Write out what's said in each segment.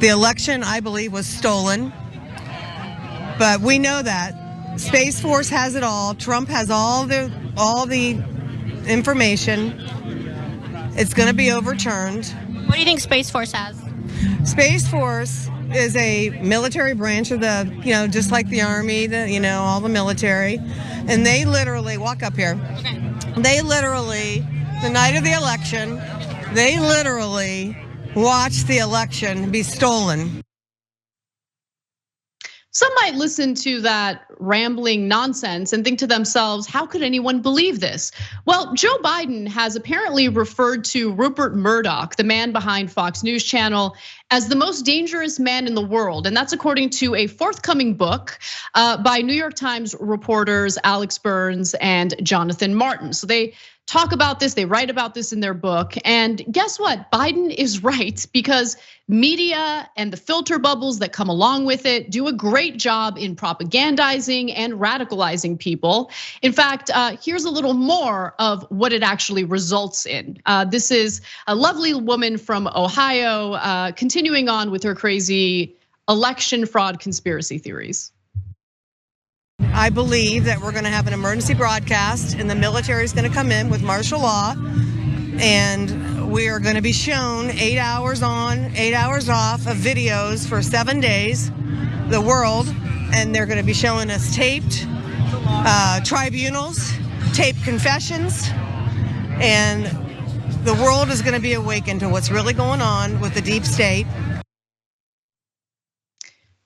The election, I believe, was stolen, but we know that. Space Force has it all. Trump has all the information. It's going to be overturned. What do you think Space Force has? Space Force is a military branch of the, just like the Army, all the military. And they literally, walk up here. Okay. They literally, the night of the election, they literally watched the election be stolen. Some might listen to that rambling nonsense and think to themselves, how could anyone believe this? Well, Joe Biden has apparently referred to Rupert Murdoch, the man behind Fox News Channel, as the most dangerous man in the world. And that's according to a forthcoming book by New York Times reporters Alex Burns and Jonathan Martin. So they talk about this, they write about this in their book. And guess what? Biden is right, because media and the filter bubbles that come along with it do a great job in propagandizing and radicalizing people. In fact, here's a little more of what it actually results in. This is a lovely woman from Ohio, continuing on with her crazy election fraud conspiracy theories. I believe that we're going to have an emergency broadcast and the military is going to come in with martial law, and we are going to be shown 8 hours on, 8 hours off of videos for 7 days, the world, and they're going to be showing us taped tribunals, taped confessions, and the world is going to be awakened to what's really going on with the deep state.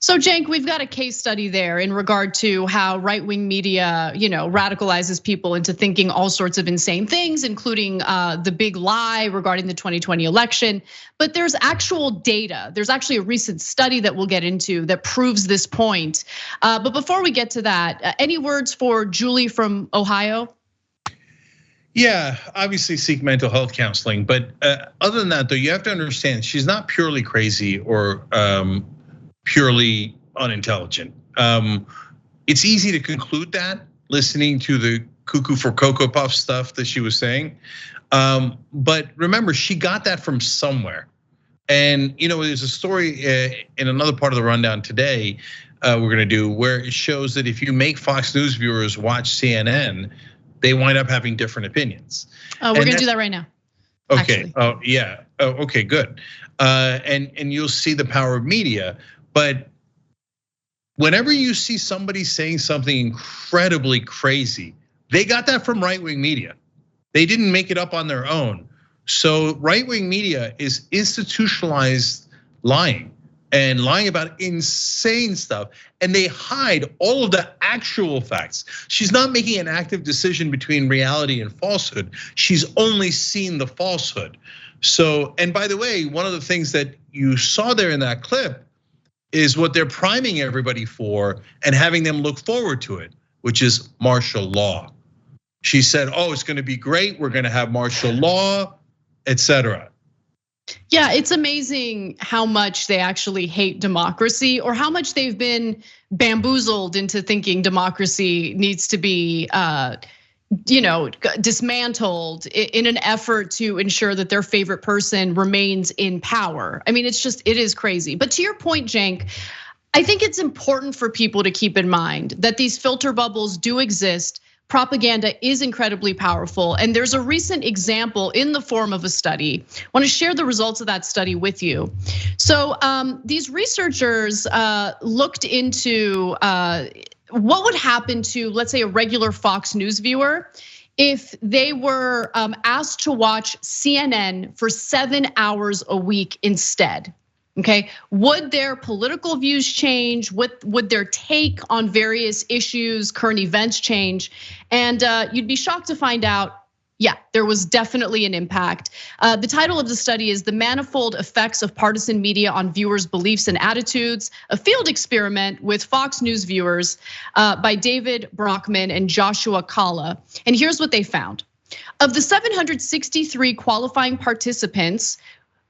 So Cenk, we've got a case study there in regard to how right-wing media, radicalizes people into thinking all sorts of insane things, including the big lie regarding the 2020 election. But there's actual data. There's actually a recent study that we'll get into that proves this point. But before we get to that, any words for Julie from Ohio? Yeah, obviously seek mental health counseling. But other than that, though, you have to understand she's not purely crazy or purely unintelligent. It's easy to conclude that listening to the cuckoo for Cocoa Puff stuff that she was saying. But remember, she got that from somewhere. And there's a story in another part of the rundown today we're gonna do where it shows that if you make Fox News viewers watch CNN, they wind up having different opinions. We're gonna do that right now. Okay, oh yeah, okay, good. And you'll see the power of media. But whenever you see somebody saying something incredibly crazy, they got that from right-wing media. They didn't make it up on their own. So right-wing media is institutionalized lying and lying about insane stuff, and they hide all of the actual facts. She's not making an active decision between reality and falsehood. She's only seen the falsehood. So, and by the way, one of the things that you saw there in that clip is what they're priming everybody for and having them look forward to it, which is martial law. She said, it's gonna be great, we're gonna have martial law, etc. Yeah, it's amazing how much they actually hate democracy, or how much they've been bamboozled into thinking democracy needs to be dismantled in an effort to ensure that their favorite person remains in power. I mean, it is crazy. But to your point, Cenk, I think it's important for people to keep in mind that these filter bubbles do exist. Propaganda is incredibly powerful. And there's a recent example in the form of a study. I want to share the results of that study with you. So these researchers looked into what would happen to, let's say, a regular Fox News viewer if they were asked to watch CNN for 7 hours a week instead. Okay, would their political views change? Would their take on various issues, current events change? And you'd be shocked to find out, yeah, there was definitely an impact. The title of the study is "The Manifold Effects of Partisan Media on Viewers' Beliefs and Attitudes: A Field Experiment with Fox News Viewers" by David Brockman and Joshua Kalla. And here's what they found. Of the 763 qualifying participants,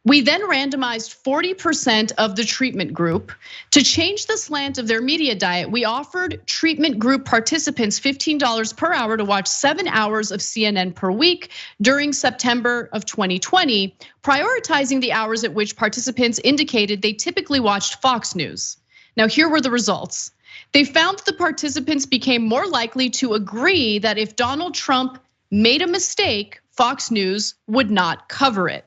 We then randomized 40% of the treatment group. To change the slant of their media diet, we offered treatment group participants $15 per hour to watch 7 hours of CNN per week during September of 2020, prioritizing the hours at which participants indicated they typically watched Fox News. Now, here were the results. They found that the participants became more likely to agree that if Donald Trump made a mistake, Fox News would not cover it.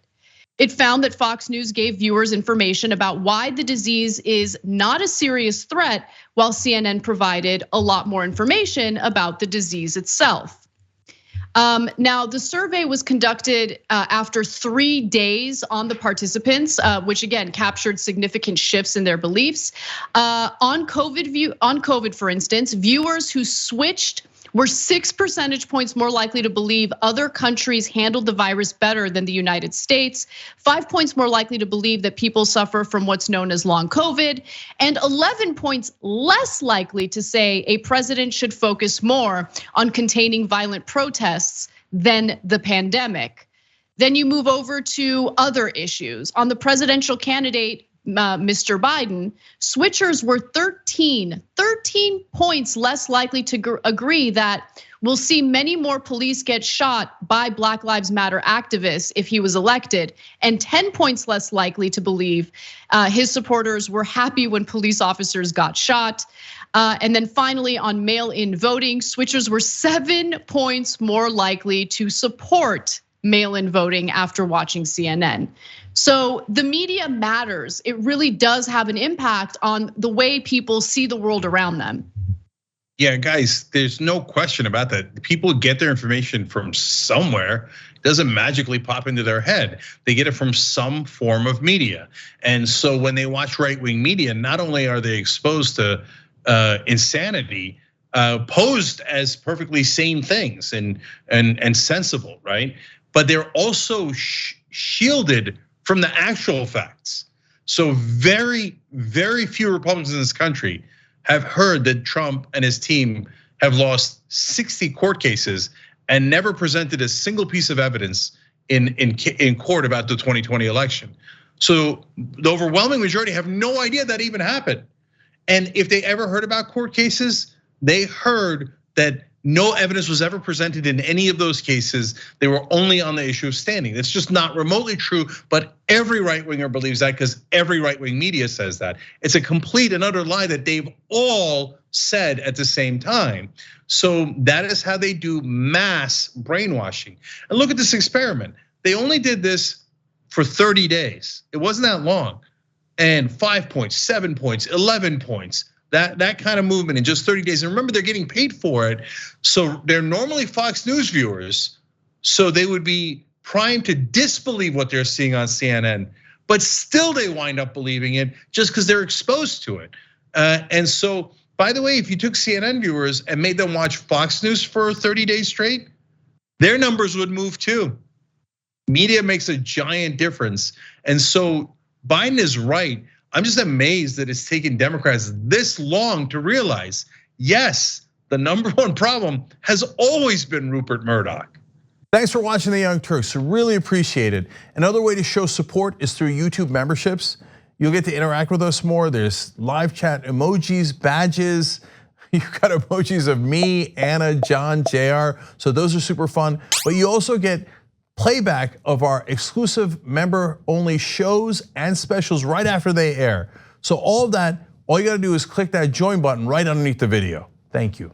It found that Fox News gave viewers information about why the disease is not a serious threat, while CNN provided a lot more information about the disease itself. Now, the survey was conducted after 3 days on the participants, which again captured significant shifts in their beliefs. On COVID, for instance, viewers who switched were 6 percentage points more likely to believe other countries handled the virus better than the United States, 5 points more likely to believe that people suffer from what's known as long COVID, and 11 points less likely to say a president should focus more on containing violent protests than the pandemic. Then you move over to other issues. On the presidential candidate, Mr. Biden, switchers were 13 points less likely to agree that we'll see many more police get shot by Black Lives Matter activists if he was elected, and 10 points less likely to believe his supporters were happy when police officers got shot. And then finally, on mail-in voting, switchers were 7 points more likely to support mail-in voting after watching CNN. So the media matters. It really does have an impact on the way people see the world around them. Yeah, guys, there's no question about that. People get their information from somewhere. It doesn't magically pop into their head. They get it from some form of media. And so when they watch right-wing media, not only are they exposed to insanity, posed as perfectly sane things and sensible, right? But they're also shielded from the actual facts. So very, very few Republicans in this country have heard that Trump and his team have lost 60 court cases and never presented a single piece of evidence in court about the 2020 election. So the overwhelming majority have no idea that even happened. And if they ever heard about court cases, they heard that no evidence was ever presented in any of those cases. They were only on the issue of standing. That's just not remotely true, but every right-winger believes that because every right-wing media says that. It's a complete and utter lie that they've all said at the same time. So that is how they do mass brainwashing. And look at this experiment. They only did this for 30 days. It wasn't that long. And 5 points, 7 points, 11 points. That kind of movement in just 30 days. And remember, they're getting paid for it. So they're normally Fox News viewers. So they would be primed to disbelieve what they're seeing on CNN, but still they wind up believing it just because they're exposed to it. And so, by the way, if you took CNN viewers and made them watch Fox News for 30 days straight, their numbers would move too. Media makes a giant difference. And so Biden is right. I'm just amazed that it's taken Democrats this long to realize, yes, the number one problem has always been Rupert Murdoch. Thanks for watching The Young Turks, really appreciate it. Another way to show support is through YouTube memberships. You'll get to interact with us more. There's live chat emojis, badges. You've got emojis of me, Anna, John, JR. So those are super fun. But you also get playback of our exclusive member-only shows and specials right after they air. So all of that, all you gotta do is click that join button right underneath the video. Thank you.